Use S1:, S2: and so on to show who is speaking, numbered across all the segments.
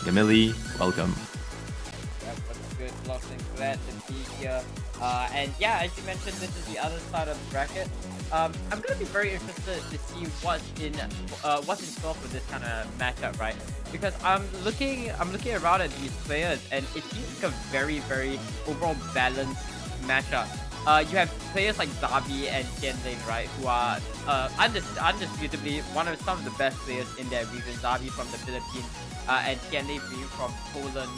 S1: Emily, welcome.
S2: Yeah, what's good, Blossom? Glad to be here. And yeah, as you mentioned, this is the other side of the bracket. I'm gonna be very interested to see what's in store for this kind of matchup, right? Because I'm looking around at these players, and it seems like a very overall balanced matchup. You have players like Zabi and Xianling, right, who are undisputably one of some of the best players in their region. Zabi from the Philippines, and Xianling being from Poland,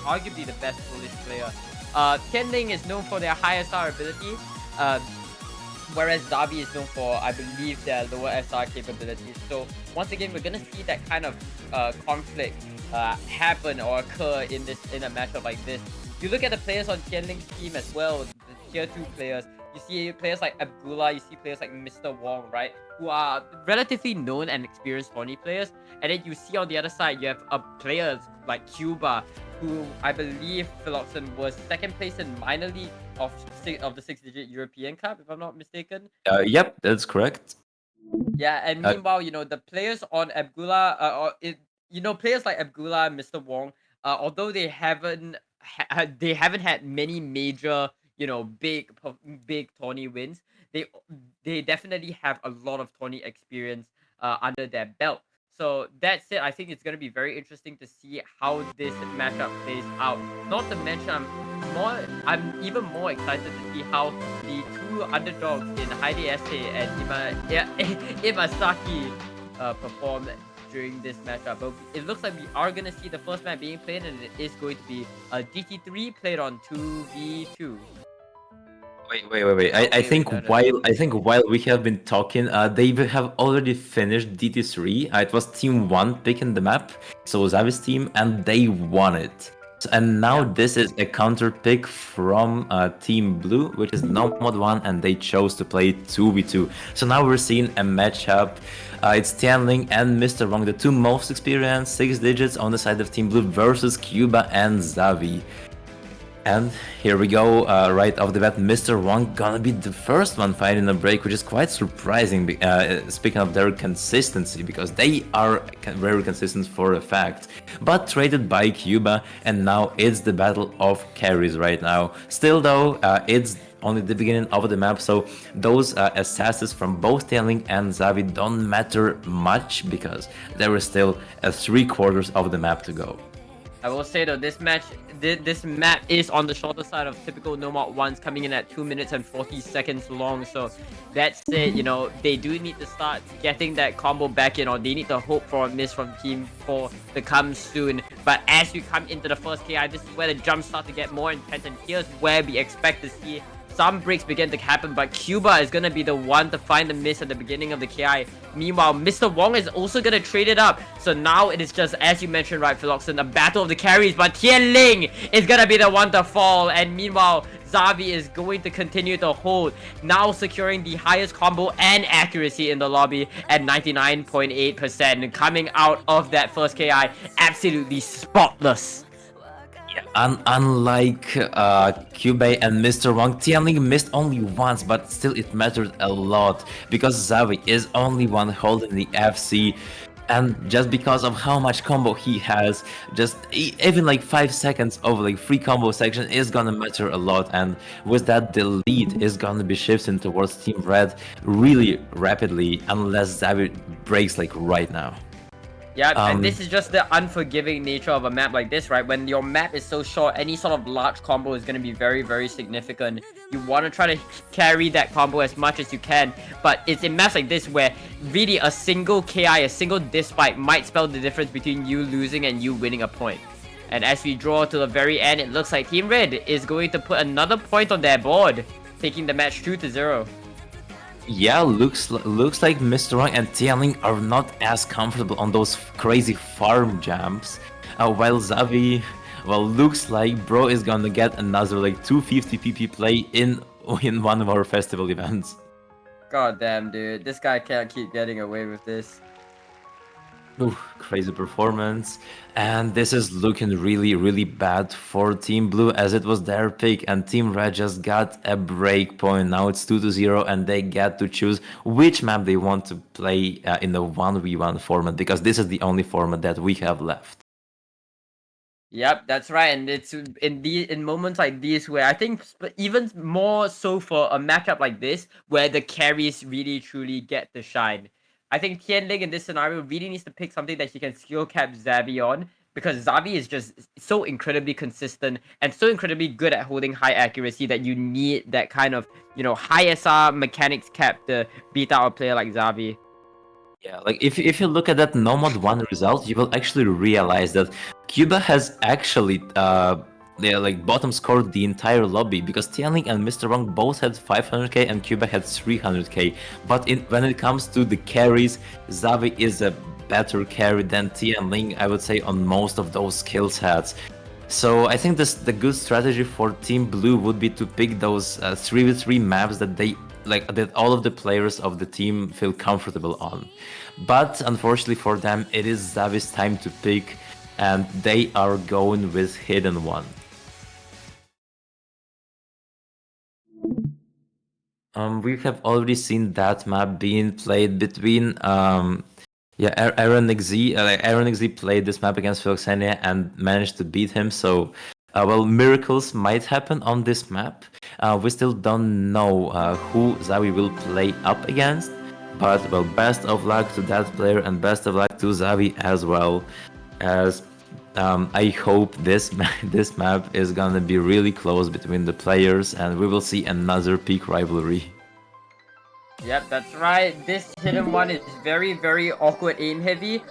S2: arguably the best Polish player. Xianling is known for their high SR ability, uh, whereas Zabi is known for, I believe, their lower SR capabilities. So once again, we're gonna see that kind of conflict happen or occur in a matchup like this. You look at the players on Xianling's team as well, the tier 2 players. You see players like Abdullah, you see players like Mr. Wong, right? Who are relatively known and experienced Tony players. And then you see on the other side, you have players like Cuba, who I believe Philoxen was second place in minor league of the 6-digit European Cup, if I'm not mistaken.
S1: Yep, that's correct.
S2: Yeah, and
S1: Uh,
S2: meanwhile, the players on Abdullah, players like Abdullah and Mr. Wong, although they haven't had many major, big tourney wins, they they definitely have a lot of tourney experience under their belt. So that said, I think it's gonna be very interesting to see how this matchup plays out. Not to mention, I'm even more excited to see how the two underdogs in Heidi Esse and Imasaki perform during this matchup. But it looks like we are going to see the first map being played, and it is going to be a DT3 played on 2v2.
S1: wait. I think
S2: No, no.
S1: while we have been talking, they have already finished DT3. It was Team 1 picking the map, so Zavi's team, and they won it. And now
S2: Yeah.
S1: this is a counter pick from Team Blue, which is Nomad 1, and they chose to play 2v2. So now we're seeing a matchup. It's Tianling and Mr. Wong, the two most experienced 6 digits on the side of Team Blue versus Cuba and Zavi. And here we go, right off the bat, Mr. Wong gonna be the first one fighting a break, which is quite surprising, speaking of their consistency, because they are very consistent for a fact. But traded by Cuba, and now it's the battle of carries right now. Still though, it's only the beginning of the map, so those assassins from both Tianling and Zavi don't matter much, because there is still 3/4 of the map to go.
S2: I will say though, this map is on the shorter side of typical Nomad ones, coming in at 2 minutes and 40 seconds long. So that said, they do need to start getting that combo back in, or they need to hope for a miss from Team 4 to come soon. But as you come into the first KI, this is where the jumps start to get more intense, and here's where we expect to see some breaks begin to happen, but Cuba is gonna be the one to find the miss at the beginning of the KI. Meanwhile, Mr. Wong is also gonna trade it up. So now it is just, as you mentioned, right, Philoxen, a battle of the carries, but Tianling is gonna be the one to fall. And meanwhile, Zavi is going to continue to hold, now securing the highest combo and accuracy in the lobby at 99.8%. Coming out of that first KI, absolutely spotless.
S1: Unlike Cube and Mr. Wong, Tianling missed only once, but still it mattered a lot, because Zavi is only one holding the FC, and just because of how much combo he has, just even like 5 seconds of like free combo section is gonna matter a lot, and with that the lead is gonna be shifting towards Team Red really rapidly, unless Zavi breaks like right now.
S2: Yeah, and this is just the unforgiving nature of a map like this, right? When your map is so short, any sort of large combo is going to be very significant. You want to try to carry that combo as much as you can, but it's in maps like this where really a single KI, a single dispike might spell the difference between you losing and you winning a point. And as we draw to the very end, it looks like Team Red is going to put another point on their board, taking the match 2-0.
S1: Yeah, looks like Mr. Wong and Tianling are not as comfortable on those crazy farm jumps, while Zavi, well, looks like bro is gonna get another like 250 PP play in one of our festival events.
S2: God damn, dude, this guy can't keep getting away with this.
S1: Ooh, crazy performance, and this is looking really bad for Team Blue, as it was their pick, and Team Red just got a break point. Now it's 2-0, and they get to choose which map they want to play in the 1v1 format, because this is the only format that we have left.
S2: Yep, that's right, and it's in moments like these where I think even more so for a matchup like this where the carries really truly get the shine. I think Tianling in this scenario really needs to pick something that he can skill cap Zabi on because Zabi is just so incredibly consistent and so incredibly good at holding high accuracy that you need that kind of high SR mechanics cap to beat out a player like Zabi.
S1: Yeah, like if you look at that Nomad 1 result, you will actually realize that Cuba has actually they like bottom scored the entire lobby because Tianling and Mr. Wong both had 500k and Cuba had 300k. But when it comes to the carries, Zavi is a better carry than Tianling, I would say, on most of those skill sets. So I think the good strategy for Team Blue would be to pick those 3v3 maps that that all of the players of the team feel comfortable on. But unfortunately for them, it is Zavi's time to pick, and they are going with Hidden One. We have already seen that map being played between Aaron XZ. Aaron XZ played this map against Philoxenia and managed to beat him. So, well, miracles might happen on this map. We still don't know who Zawi will play up against. But, well, best of luck to that player and best of luck to Zawi as well. As I hope this this map is gonna be really close between the players and we will see another peak rivalry.
S2: Yep, that's right. This hidden one is very, very awkward aim heavy.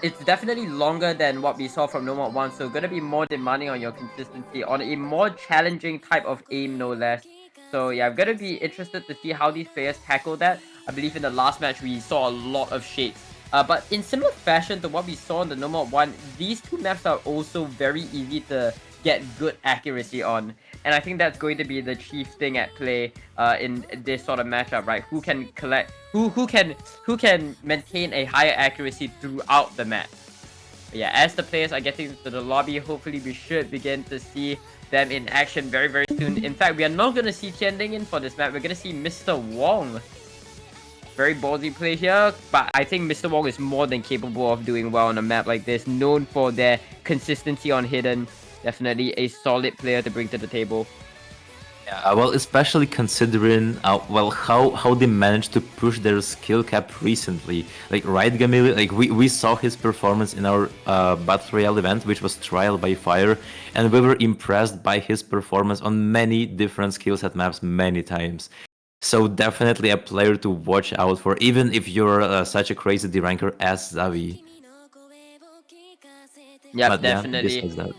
S2: It's definitely longer than what we saw from Nomad 1, so gonna be more demanding on your consistency, on a more challenging type of aim, no less. So yeah, I'm gonna be interested to see how these players tackle that. I believe in the last match we saw a lot of shades. But in similar fashion to what we saw in the Nomad 1, these two maps are also very easy to get good accuracy on. And I think that's going to be the chief thing at play in this sort of matchup, right? Who can collect, who can maintain a higher accuracy throughout the match. But yeah, as the players are getting into the lobby, hopefully we should begin to see them in action very, very soon. In fact, we are not going to see Tianling in for this map. We're going to see Mr. Wong. Very ballsy play here, but I think Mr. Wong is more than capable of doing well on a map like this, known for their consistency on hidden. Definitely a solid player to bring to the table.
S1: Yeah, well, especially considering how they managed to push their skill cap recently. Like, right, Gamili? Like, we saw his performance in our Battle Royale event, which was Trial by Fire, and we were impressed by his performance on many different skill set maps many times. So definitely a player to watch out for, even if you're such a crazy D-ranker as Zavi.
S2: Yep,
S1: But
S2: definitely.
S1: Yeah, besides that.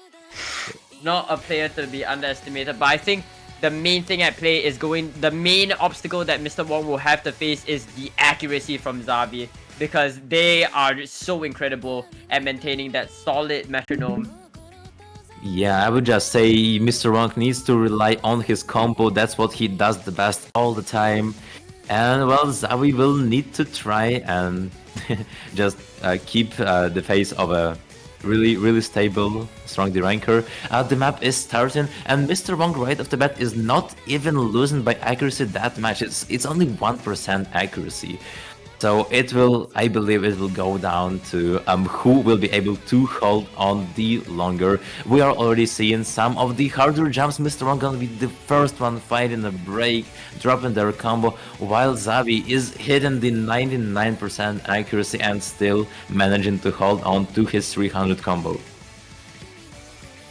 S2: Not a player to be underestimated, but I think the main thing at play is the main obstacle that Mr. Wong will have to face is the accuracy from Zabi, because they are so incredible at maintaining that solid metronome.
S1: Yeah, I would just say Mr. Wong needs to rely on his combo. That's what he does the best all the time. And well, Zawi will need to try and just keep the face of a really stable, strong D-ranker. The map is starting, and Mr. Wong right off the bat is not even losing by accuracy that much. It's only 1% accuracy. So I believe it will go down to who will be able to hold on the longer. We are already seeing some of the harder jumps. Mr. Wong gonna be the first one fighting the break, dropping their combo, while Zavi is hitting the 99% accuracy and still managing to hold on to his 300 combo.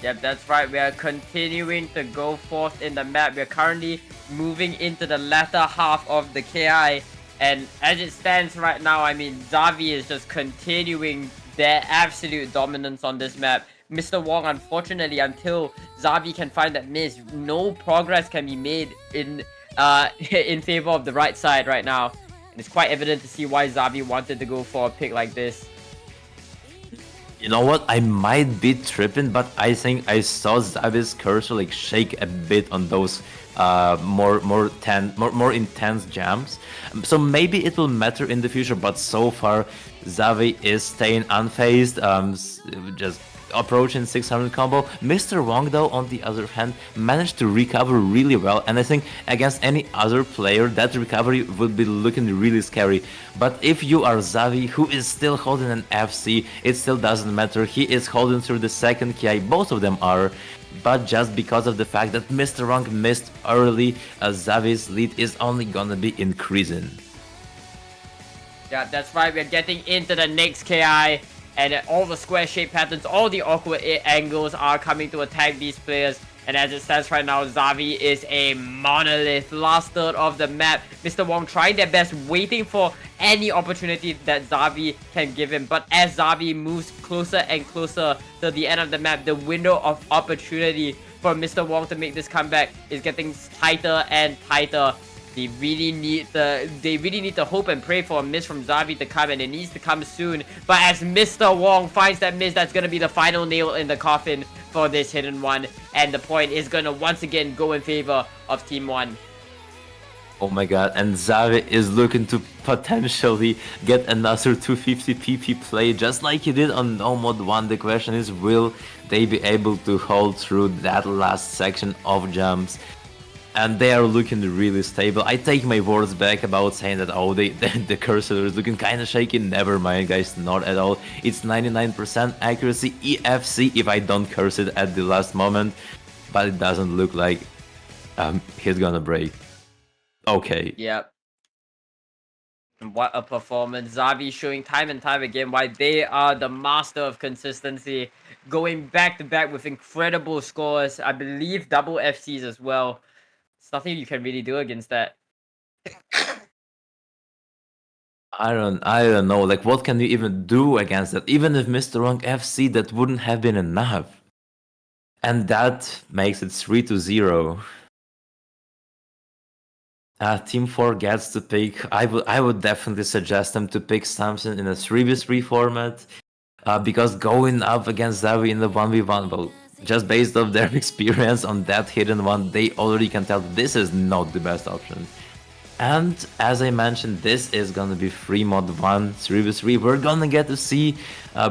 S2: Yep, that's right. We are continuing to go forth in the map. We're currently moving into the latter half of the KI. And as it stands right now, I mean, Zavi is just continuing their absolute dominance on this map. Mr. Wong, unfortunately, until Zavi can find that miss, no progress can be made in in favor of the right side right now. And it's quite evident to see why Zavi wanted to go for a pick like this.
S1: You know what? I might be tripping, but I think I saw Zavi's cursor like shake a bit on those more intense jams. So maybe it will matter in the future, but so far Xavi is staying unfazed, just approaching 600 combo. Mr. Wong, though, on the other hand, managed to recover really well, and I think against any other player, that recovery would be looking really scary. But if you are Xavi, who is still holding an FC, it still doesn't matter. He is holding through the second KI, both of them are. But just because of the fact that Mr. Wong missed early, Xavi's lead is only gonna be increasing.
S2: Yeah, that's right. We're getting into the next KI, and all the square shape patterns, all the awkward angles are coming to attack these players. And as it stands right now, Xavi is a monolith. Last third of the map, Mr. Wong trying their best, waiting for any opportunity that Xavi can give him. But as Xavi moves closer and closer to the end of the map, the window of opportunity for Mr. Wong to make this comeback is getting tighter and tighter. They really need to hope and pray for a miss from Xavi to come, and it needs to come soon. But as Mr. Wong finds that miss, that's gonna be the final nail in the coffin for this hidden one, and the point is gonna once again go in favor of Team 1.
S1: Oh my god, and Xavi is looking to potentially get another 250 PP play just like he did on No Mod 1. The question is, will they be able to hold through that last section of jumps? And they are looking really stable. I take my words back about saying that, oh, the cursor is looking kind of shaky. Never mind, guys, not at all. It's 99% accuracy EFC if I don't curse it at the last moment. But it doesn't look like he's gonna break. Okay.
S2: Yep. And what a performance. Xavi showing time and time again why they are the master of consistency. Going back to back with incredible scores. I believe double FCs as well. There's nothing you can really do against that.
S1: I don't know. Like, what can you even do against that? Even if Mr. Wrong FC, that wouldn't have been enough. And that makes it 3-0. Team 4 gets to pick. I would definitely suggest them to pick something in a 3v3 format. Because going up against Xavi in the 1v1, well, just based off their experience on that hidden one, they already can tell this is not the best option. And as I mentioned, this is gonna be free mod 1, 3v3. We're gonna get to see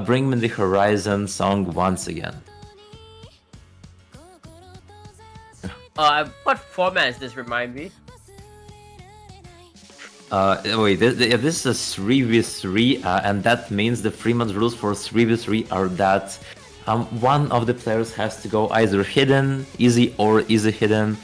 S1: Bring Me the Horizon song once again.
S2: What format does this remind me?
S1: Wait, this is a 3v3, and that means the free mod rules for 3v3 are that one of the players has to go either hidden, easy, or easy hidden.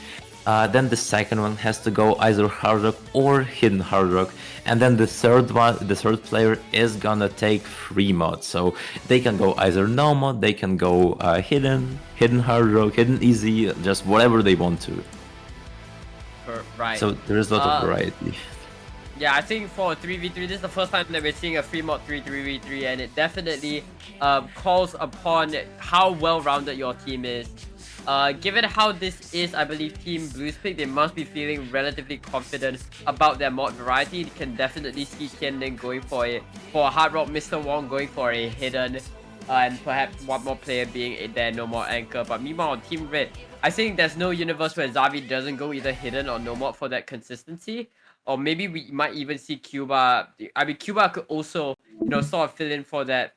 S1: Then the second one has to go either hard rock or hidden hard rock, and then the third player is gonna take free mod. So they can go either no mod, they can go hidden hard rock, hidden easy, just whatever they want to.
S2: Right.
S1: So there is a lot of variety.
S2: Yeah, I think for 3v3, this is the first time that we're seeing a free mod 3v3, and it definitely calls upon how well-rounded your team is. Given how this is, I believe, Team Blue's pick, they must be feeling relatively confident about their mod variety. You can definitely see Tianling going for a hard rock, Mr. Wong going for a hidden, and perhaps one more player being their no more anchor. But meanwhile, on Team Red, I think there's no universe where Xavi doesn't go either hidden or no mod for that consistency. Or maybe we might even see Cuba. I mean, Cuba could also, sort of fill in for that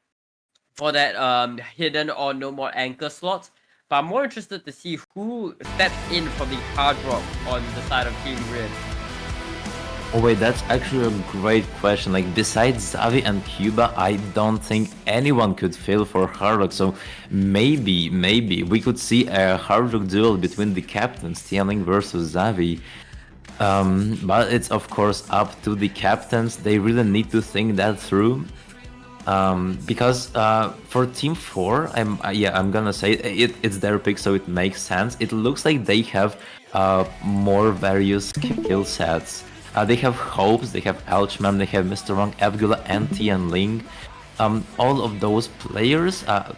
S2: hidden or no more anchor slots. But I'm more interested to see who steps in for the hard rock on the side of Team Red.
S1: Oh wait, that's actually a great question. Like, besides Xavi and Cuba, I don't think anyone could fill for hard rock. So maybe we could see a hard rock duel between the captains, Tianling versus Xavi. But it's of course up to the captains. They really need to think that through. Because for Team 4, I'm gonna say it's their pick, so it makes sense. It looks like they have more various skill sets. They have Hopes, they have Elchman, they have Mr. Wrong, Abgula, and Tianling. All of those players, I've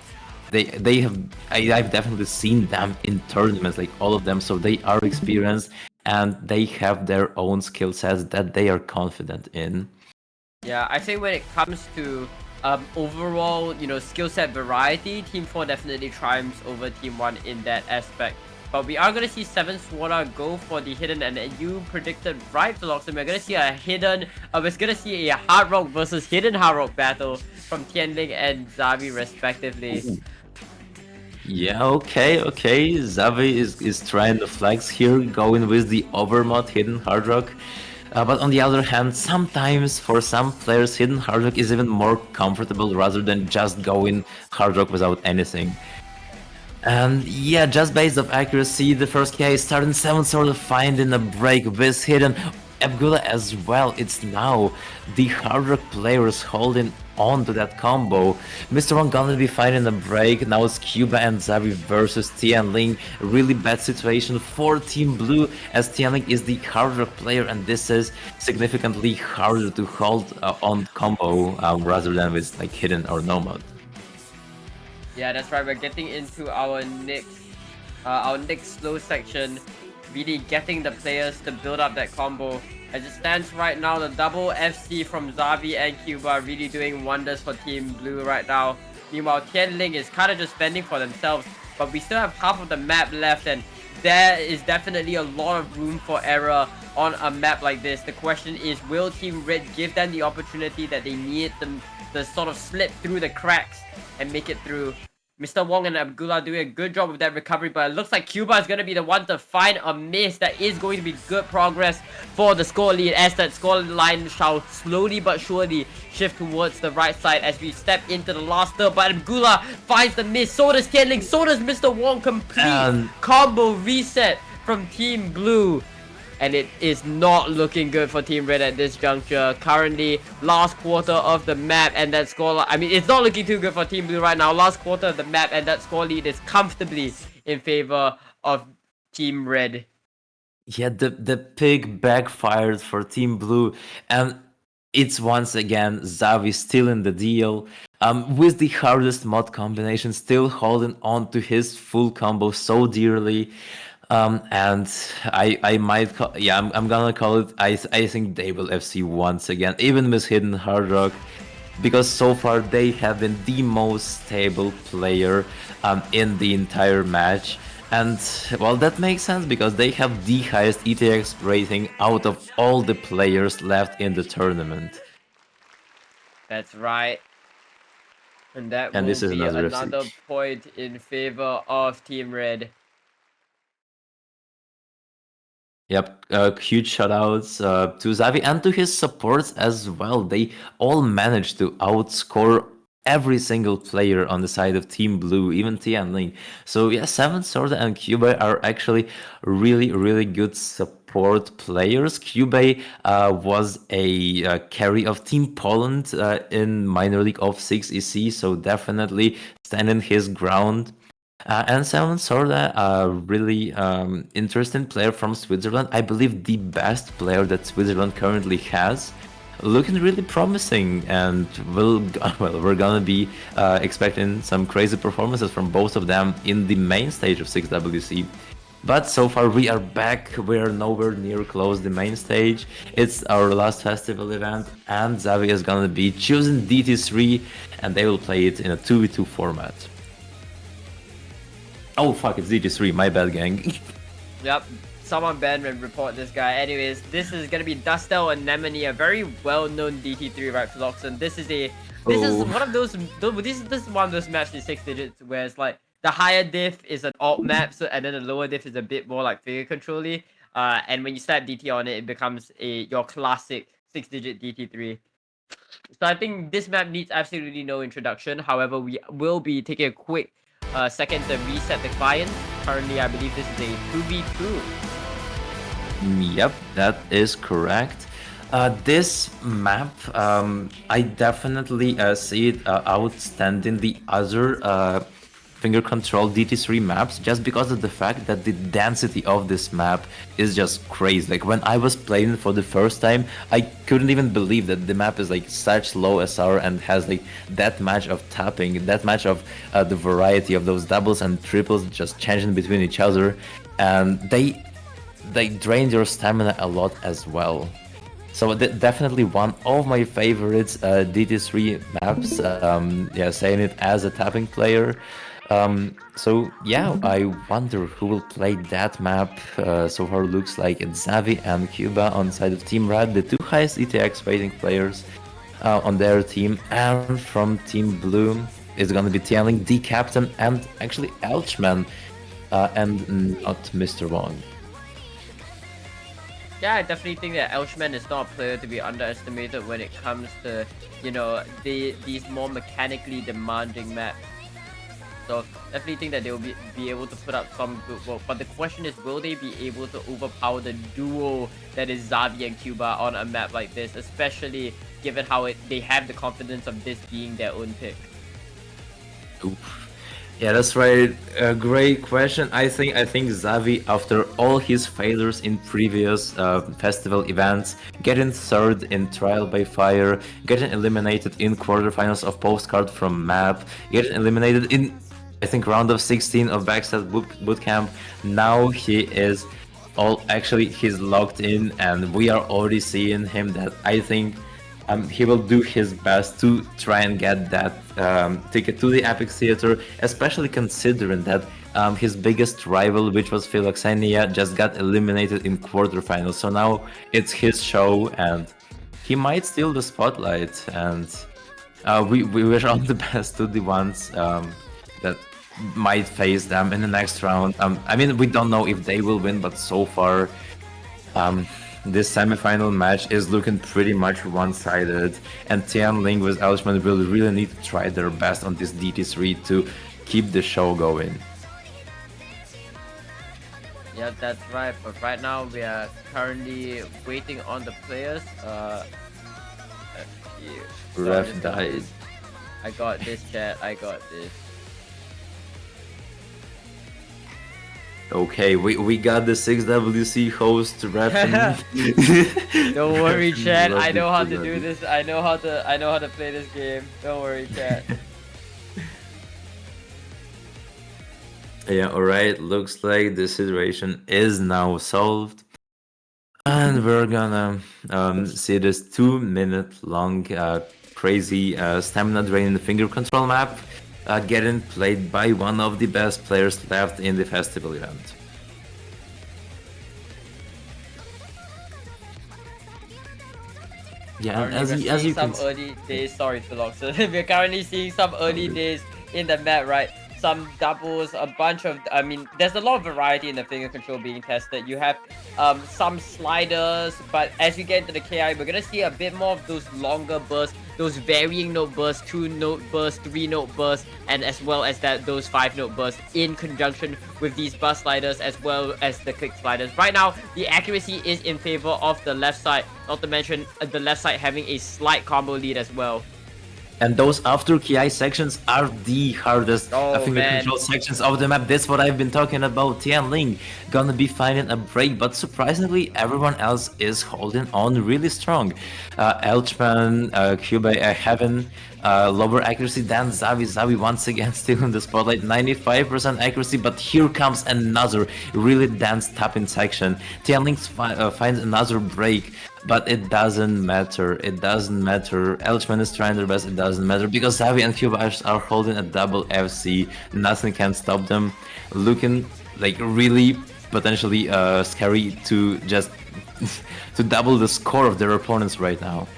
S1: definitely seen them in tournaments, like all of them, so they are experienced and they have their own skill sets that they are confident in.
S2: Yeah, I think when it comes to overall, skill set variety, Team 4 definitely triumphs over Team 1 in that aspect. But we are going to see 7 Swarna go for the hidden, and you predicted right, Philoxen. We're going to see a hidden, we're going to see a Hard Rock versus hidden Hard Rock battle from Tianling and Xavi respectively.
S1: Yeah, okay. Xavi is trying to flex here, going with the overmod hidden hard rock. But on the other hand, sometimes for some players, hidden hard rock is even more comfortable rather than just going hard rock without anything. And yeah, just based off accuracy, the first KI starting 7 sort of finding a break with hidden Abgula as well. It's now the hard rock players holding on to that combo. Mr. Wong gonna be finding a break. Now it's Cuba and Xavi versus Tianling. Really bad situation for Team Blue as Tianling is the hard rock player and this is significantly harder to hold on combo rather than with like hidden or nomad.
S2: Yeah, that's right. We're getting into our next slow section, really getting the players to build up that combo. As it stands right now, the double FC from Xavi and Cuba are really doing wonders for Team Blue right now. Meanwhile, Tianling is kind of just fending for themselves, but we still have half of the map left, and there is definitely a lot of room for error on a map like this. The question is, will Team Red give them the opportunity that they need them to sort of slip through the cracks and make it through? Mr. Wong and Abdullah doing a good job with that recovery, but it looks like Cuba is going to be the one to find a miss. That is going to be good progress for the score lead, as that score line shall slowly but surely shift towards the right side as we step into the last third. But Abdullah finds the miss, so does Tianling, so does Mr. Wong. Complete combo reset from Team Blue. And it is not looking good for Team Red at this juncture. Currently, last quarter of the map and that score... I mean, it's not looking too good for Team Blue right now. Last quarter of the map and that score lead is comfortably in favor of Team Red.
S1: Yeah, the pick backfired for Team Blue, and it's once again Xavi still in the deal. With the hardest mod combination, still holding on to his full combo so dearly. And I might call, yeah, I'm gonna call it, I think they will FC once again, even with hidden hard rock, because so far they have been the most stable player in the entire match. And well, that makes sense because they have the highest ETX rating out of all the players left in the tournament.
S2: That's right. And that
S1: And
S2: will
S1: this is
S2: be
S1: another
S2: another
S1: FC.
S2: point in favor of Team Red.
S1: Yep, huge shoutouts to Xavi and to his supports as well. They all managed to outscore every single player on the side of Team Blue, even Tianling. So yeah, 7 Sorda and Cubey are actually really good support players. Cubey was a carry of Team Poland in Minor League of 6 EC, so definitely standing his ground. And Simon Sorda, a really interesting player from Switzerland. I believe the best player that Switzerland currently has. Looking really promising, and we're gonna be expecting some crazy performances from both of them in the main stage of 6WC. But so far we are back, we're nowhere near close the main stage. It's our last festival event, and Xavi is gonna be choosing DT3, and they will play it in a 2v2 format. Oh fuck, it's DT3, my bad, gang.
S2: Yep, someone ban and report this guy. Anyways, this is gonna be Dustel Anemone, a very well-known DT3, right, Philoxen? This is one of those. This is one of those maps in 6 digits where it's like the higher diff is an alt map, so and then the lower diff is a bit more like figure control-y. And when you slap DT on it, it becomes your classic 6-digit DT3. So I think this map needs absolutely no introduction. However, we will be taking a quick second to reset the client. Currently, I believe this is a 2v2.
S1: Yep, that is correct. This map, I definitely see it outstanding the other finger control DT3 maps just because of the fact that the density of this map is just crazy. Like when I was playing for the first time, I couldn't even believe that the map is like such low SR and has like that much of tapping, that much of the variety of those doubles and triples just changing between each other, and they drain your stamina a lot as well. So definitely one of my favorites DT3 maps. Yeah, saying it as a tapping player. So yeah, I wonder who will play that map. So far, looks like it's Xavi and Cuba on side of Team Red, the two highest ETX rating players on their team, and from Team Blue is gonna be Tianling, the captain, and actually Elchman, and not Mr. Wong.
S2: Yeah, I definitely think that Elchman is not a player to be underestimated when it comes to, these more mechanically demanding maps. So definitely think that they will be able to put up some good work. But the question is, will they be able to overpower the duo that is Xavi and Cuba on a map like this, especially given how they have the confidence of this being their own pick?
S1: Oof. Yeah, that's right. A great question. I think Xavi, after all his failures in previous festival events, getting third in Trial by Fire, getting eliminated in quarterfinals of Postcard from Map, getting eliminated in I think round of 16 of Backstab Bootcamp. Now he is he's locked in, and we are already seeing him that I think he will do his best to try and get that ticket to the Epic Theater, especially considering that his biggest rival, which was Philoxenia, just got eliminated in quarterfinals. So now it's his show, and he might steal the spotlight. And we wish all the best to the ones that might face them in the next round. I mean, we don't know if they will win, but so far, this semifinal match is looking pretty much one-sided, and Tian Ling with Elchman will really need to try their best on this DT3 to keep the show going.
S2: Yeah, that's right. But right now we are currently waiting on the players. Yeah. So
S1: Ref died.
S2: I got this, chat. I got this.
S1: Okay, we got the 6WC host repping.
S2: Don't worry, chat. I
S1: Love
S2: know
S1: it,
S2: how to
S1: love
S2: do
S1: it.
S2: this. I know how to play this game. Don't worry, chat.
S1: Yeah, alright, looks like the situation is now solved. And we're gonna see this 2 minute long crazy stamina draining finger control map getting played by one of the best players left in the festival event. Yeah, and
S2: Currently, we're
S1: as
S2: seeing
S1: you can
S2: some early days. Sorry, Philox. We're currently seeing some early days in the map, right? Some doubles, a bunch of. I mean, there's a lot of variety in the finger control being tested. You have some sliders, but as you get into the KI, we're gonna see a bit more of those longer bursts, those varying note bursts, 2 note bursts, 3 note bursts, and as well as those 5 note bursts in conjunction with these bus sliders as well as the click sliders. Right now, the accuracy is in favor of the left side, not to mention the left side having a slight combo lead as well.
S1: And those after KI sections are the hardest finger
S2: Man.
S1: control sections of the map. That's what I've been talking about. Tian Ling gonna be finding a break, but surprisingly, everyone else is holding on really strong. Elchman, Cuba, Heaven, lower accuracy than Xavi. Xavi once again still in the spotlight, 95% accuracy, but here comes another really dense tapping section. Tian Ling finds another break. But it doesn't matter. It doesn't matter. Elchman is trying their best. It doesn't matter because Xavi and Cuba are holding a double FC. Nothing can stop them. Looking like really potentially scary to just to double the score of their opponents right now.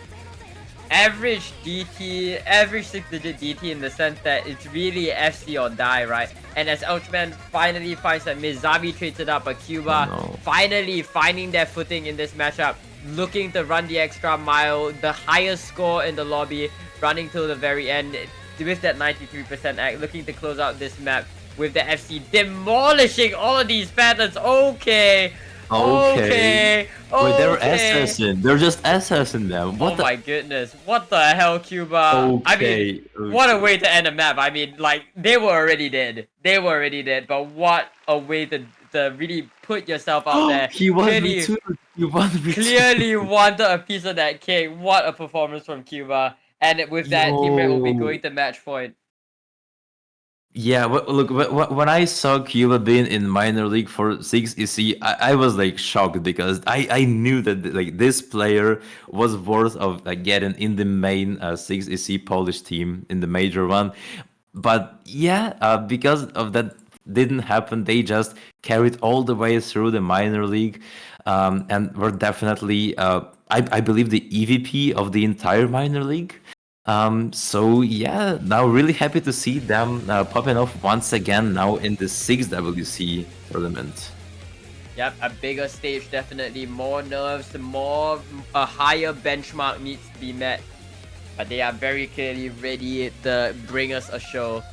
S2: Average DT, average 6-digit DT in the sense that it's really FC or die, right? And as Ultraman finally finds that Mizabi trades it up, but Cuba finally finding their footing in this matchup, looking to run the extra mile, the highest score in the lobby, running till the very end with that 93% act, looking to close out this map with the FC demolishing all of these patterns. Okay.
S1: Wait, they're assassin. They're just assassin them. What
S2: my goodness. What the hell, Cuba? I mean, what a way to end a map. I mean, like, they were already dead. They were already dead, but what a way to really put yourself out there.
S1: He won me too.
S2: Clearly wanted a piece of that cake. What a performance from Cuba. And with that, Team Red will be going to match point.
S1: Yeah, look, when I saw Cuba being in minor league for 6EC, I was like shocked because I knew that like this player was worth of like getting in the main 6EC Polish team in the major one. But yeah, because of that didn't happen, they just carried all the way through the minor league, and were definitely, I believe, the EVP of the entire minor league. So yeah, now really happy to see them popping off once again now in the 6WC tournament.
S2: Yep, a bigger stage, definitely more nerves, more a higher benchmark needs to be met. But they are very clearly ready to bring us a show.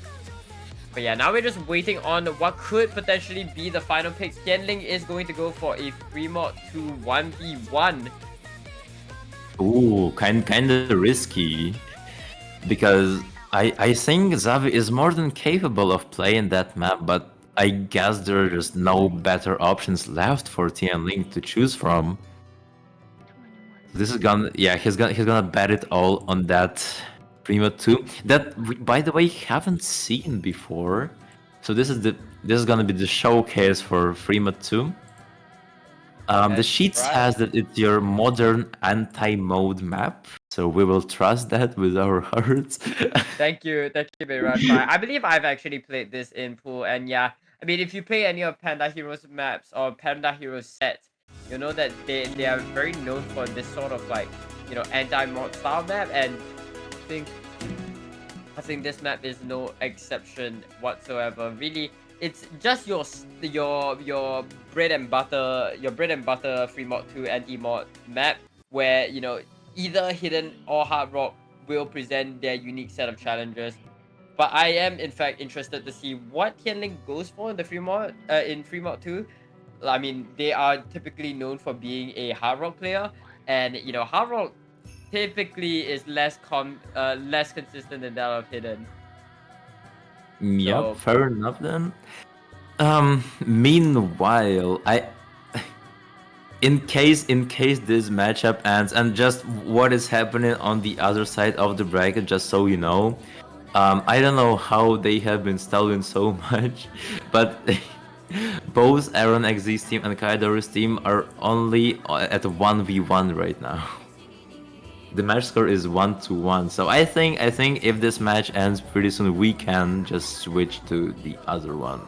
S2: But yeah, now we're just waiting on what could potentially be the final pick. Tianling is going to go for a free mod 2 1v1.
S1: Ooh, kind of risky, because I think Xavi is more than capable of playing that map, but I guess there are just no better options left for Tian Ling to choose from. This is gonna, yeah, he's gonna bet it all on that Primo 2 that we, by the way, haven't seen before. So this is gonna be the showcase for Primo 2. The
S2: That's
S1: sheet
S2: right.
S1: says that it's your modern anti-mode map, so we will trust that with our hearts.
S2: Thank you very much. I believe I've actually played this in pool, and yeah, I mean, if you play any of Panda Heroes maps or Panda Heroes sets, you know that they are very known for this sort of like, you know, anti-mod style map, and I think I think this map is no exception whatsoever. Really, it's just your bread and butter free mod 2 anti mod map where, you know, either hidden or hard rock will present their unique set of challenges. But I am in fact interested to see what Tianling goes for in the free mod in free mod 2. I mean, they are typically known for being a hard rock player, and you know, hard rock typically is less consistent than that of hidden.
S1: Yep,
S2: So
S1: fair enough then. Meanwhile, in case this matchup ends, and just what is happening on the other side of the bracket, just so you know, I don't know how they have been stolen so much, but both Aaron XZ's team and Kaidoru's team are only at 1v1 right now. The match score is 1-1, so I think if this match ends pretty soon, we can just switch to the other one.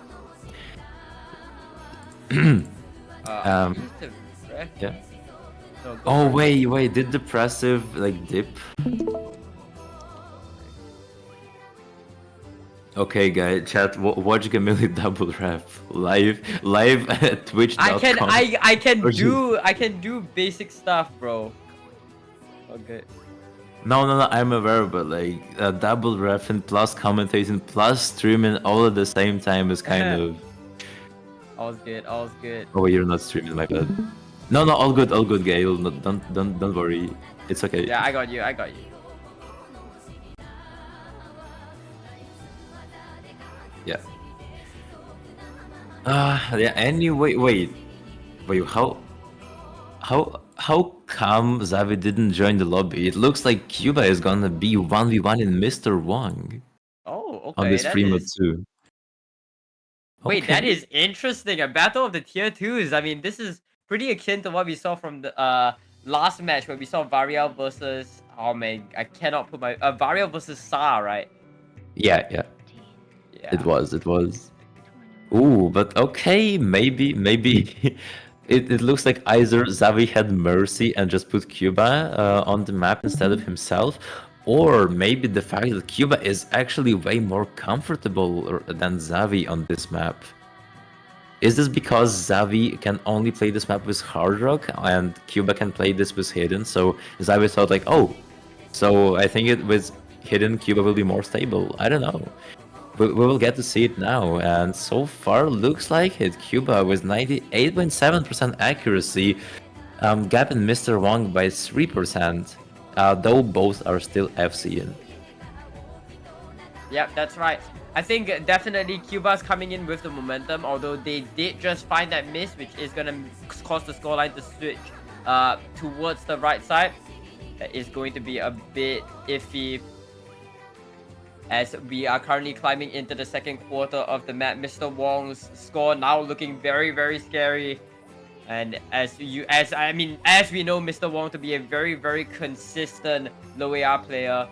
S2: I
S1: um,
S2: need to ref.
S1: yeah.
S2: No, go
S1: Oh
S2: for it.
S1: wait, did depressive like dip? Okay, guys, chat. Watch Gamili double rap live at Twitch.com.
S2: I can do basic stuff, bro. Okay.
S1: No, I'm aware, but like double ref and plus commentating plus streaming all at the same time is kind of.
S2: All's good. All's good.
S1: Oh, you're not streaming, my bad. No, all good, Gail. No, don't worry. It's okay.
S2: Yeah, I got you. I got you.
S1: Yeah. Yeah. Anyway, wait. How come Zavi didn't join the lobby? It looks like Cuba is gonna be 1v1 in Mr. Wong
S2: Oh,
S1: on
S2: okay.
S1: this
S2: That
S1: free mode
S2: is.
S1: too.
S2: Wait, that
S1: Okay.
S2: is interesting. A battle of the tier twos. I mean, this is pretty akin to what we saw from the last match where we saw Varial versus, oh man, I cannot put my Varial versus Sa, right?
S1: Yeah.
S2: Yeah.
S1: It was. Ooh, but okay, maybe it looks like either Zavi had mercy and just put Cuba on the map instead of himself, or maybe the fact that Cuba is actually way more comfortable than Zavi on this map. Is this because Zavi can only play this map with Hard Rock and Cuba can play this with Hidden? So Zavi thought like, oh, so I think it with Hidden Cuba will be more stable. I don't know. We will get to see it now, and so far looks like it. Cuba with 98.7% accuracy, gapping Mr. Wong by 3%, though both are still FCN.
S2: Yep, that's right. I think definitely Cuba's coming in with the momentum, although they did just find that miss, which is gonna cause the scoreline to switch towards the right side. That is going to be a bit iffy as we are currently climbing into the second quarter of the map. Mr. Wong's score now looking very, very scary. And as we know Mr. Wong to be a very, very consistent low AR player.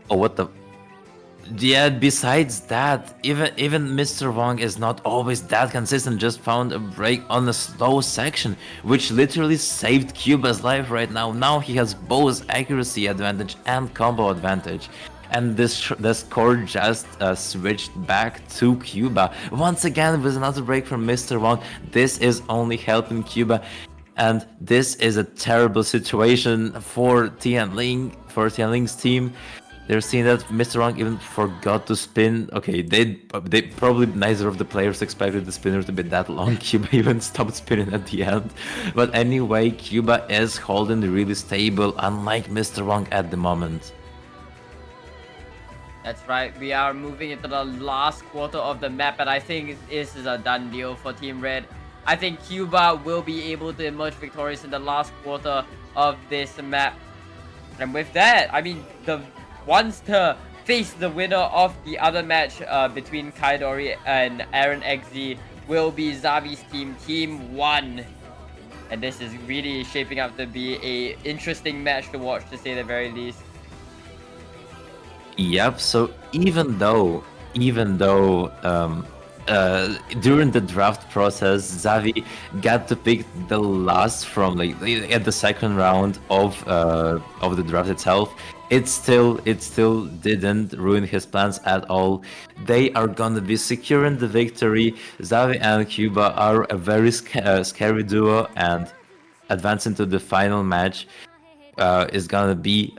S1: Oh, what the? Yeah, besides that, even Mr. Wong is not always that consistent. Just found a break on a slow section, which literally saved Cuba's life right now. Now he has both accuracy advantage and combo advantage. And the score just switched back to Cuba. Once again, with another break from Mr. Wong. This is only helping Cuba. And this is a terrible situation for Tianling's team. They're seeing that Mr. Wrong even forgot to spin. Okay, they probably neither of the players expected the spinner to be that long. Cuba even stopped spinning at the end. But anyway, Cuba is holding really stable, unlike Mr. Wrong at the moment.
S2: That's right. We are moving into the last quarter of the map, and I think this is a done deal for Team Red. I think Cuba will be able to emerge victorious in the last quarter of this map. And with that, I mean, the wants to face the winner of the other match between Kaidori and Aaron XZ will be Zavi's team, Team 1. And this is really shaping up to be a interesting match to watch, to say the very least.
S1: Yep. So even though during the draft process, Xavi got to pick the last from like at the second round of the draft itself. It still didn't ruin his plans at all. They are gonna be securing the victory. Xavi and Cuba are a very scary duo, and advancing to the final match is gonna be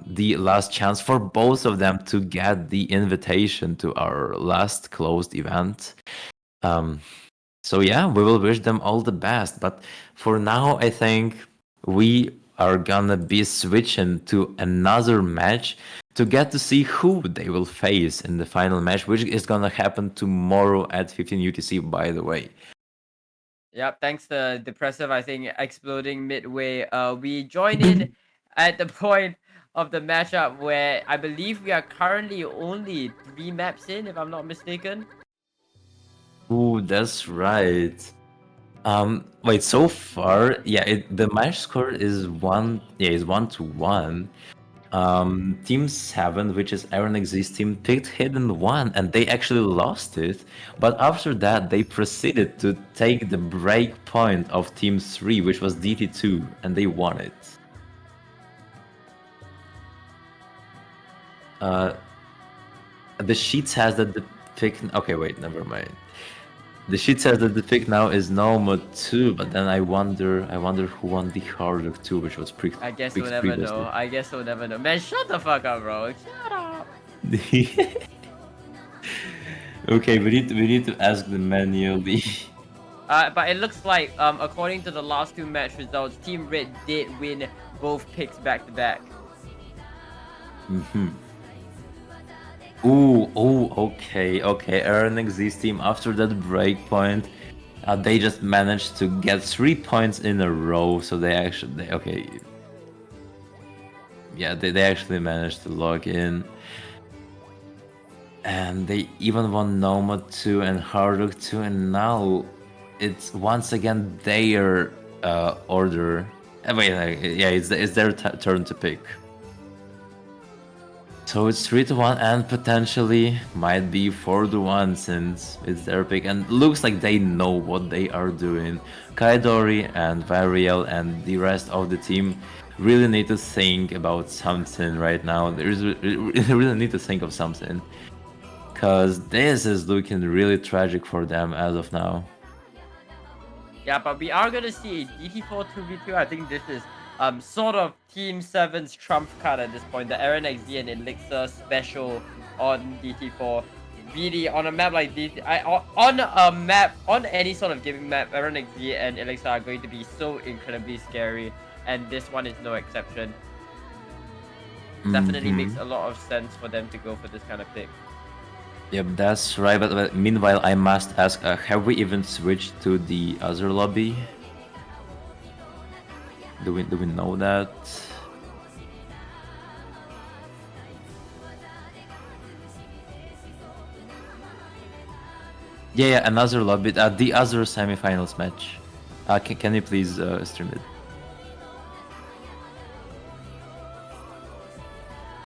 S1: the last chance for both of them to get the invitation to our last closed event. So yeah, we will wish them all the best. But for now, I think we are gonna be switching to another match to get to see who they will face in the final match, which is gonna happen tomorrow at 15 UTC, by the way.
S2: Yep, thanks to Depressive, I think, exploding midway. We join in at the point of the matchup where I believe we are currently only 3 maps in, if I'm not mistaken.
S1: Ooh, that's right. Wait, so far, yeah, the match score is 1-1. Team 7, which is Aaron X's team, picked Hidden 1 and they actually lost it. But after that, they proceeded to take the break point of Team 3, which was DT2, and they won it. The sheet says that the pick. Okay, wait, never mind. The sheet says that the pick now is Nomad 2, but then I wonder who won the Hardrock 2, which was
S2: I guess we'll
S1: picked
S2: never
S1: previously.
S2: know. I guess we'll never know. Man, shut the fuck up, bro. Shut up.
S1: Okay, we need to ask them manually.
S2: But it looks like, according to the last 2 match results, Team Red did win both picks back to back.
S1: Okay. Aaron X's team, after that break point, they just managed to get 3 points in a row. So they actually, yeah, they actually managed to log in. And they even won Nomad 2 and Hardrock 2, and now it's once again their order. It's their turn to pick. So it's 3-1 and potentially might be 4-1 since it's their pick, and looks like they know what they are doing. Kaidori and Variel and the rest of the team really need to think about something right now. They really need to think of something, because this is looking really tragic for them as of now.
S2: Yeah, but we are gonna see a DT4 2v2. I think this is sort of Team 7's trump card at this point. The Aaron XD and Elixir special on DT4. Really, on a map like this, on any sort of gaming map, Aaron XD and Elixir are going to be so incredibly scary, and this one is no exception. Definitely makes a lot of sense for them to go for this kind of pick.
S1: Yep, that's right. But meanwhile, I must ask, have we even switched to the other lobby? Do we know that? Yeah, another lobby. The other semifinals match. Can you please stream it?